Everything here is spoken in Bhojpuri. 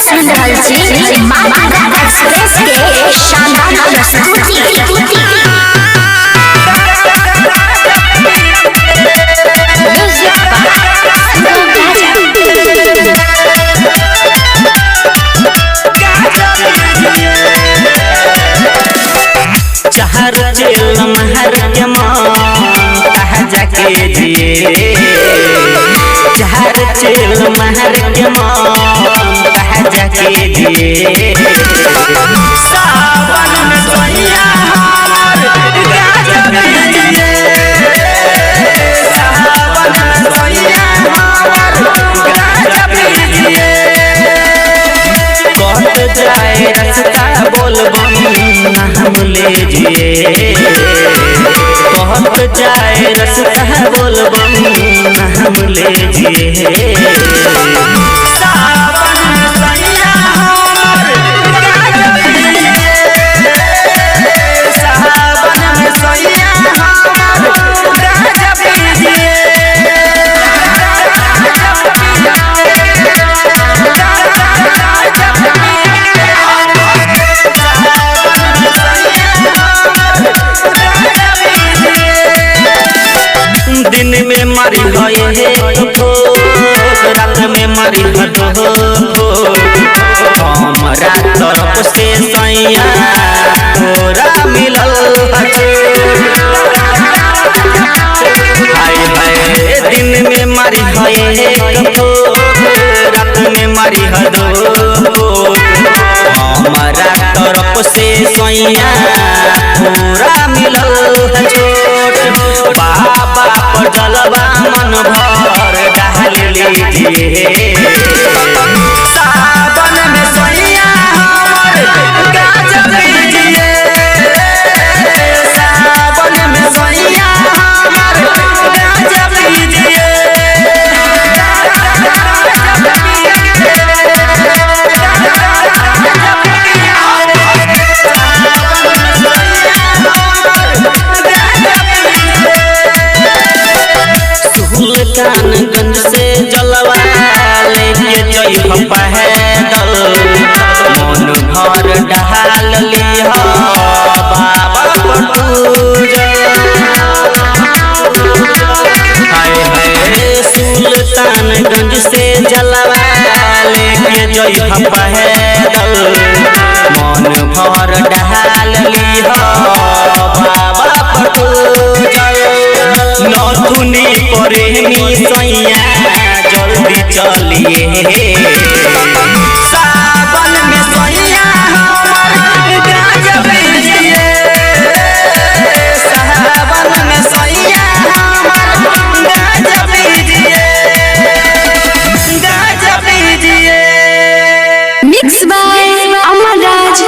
सुन रहल छी माता एक्सप्रेस के शानदार प्रस्तुति। चाहर चेल महर के माता जाके जिए, चाहर चेल महर के माता जाके जिए। सावन में सोइया गजब जिए, सावन में सोइया गजब जिए। कट जाए रास्ता बोलबम हम ले जिए, कहत जाए रास्ता बोलबम हम ले जिए। सावन में सैया हमर गजब जिए, सावन में सैया हमर गजब जिए। दिन में मरी है रात में मरी हमारा तरफ से सैया तोरा मिलल हाय हाय। दिन में मरी है रात में मरी हमारा तरफ से सैया तोरा मिलल छोट। बाबा पर जलवा मन भर डाल लीजिए। सावन में सैया हमर गजब जिए, सावन में सैया हमर गजब जिए। सुल्तानगंज से जलवा लेके जइह पैदल, मन भर डहाल लिह बाबा पटूजल। हाय हाय सुल्तानगंज से जलवा लेके जइह पैदल, मन भर डहाल लिह बाबा पटूजल। नथुनी प्रेमी सैया जल्दी चलिए, सावन में सैया हमर गजब जिए, सावन में सैया हमर गजब जिए, गजब जिए। Mix by Amar Raj.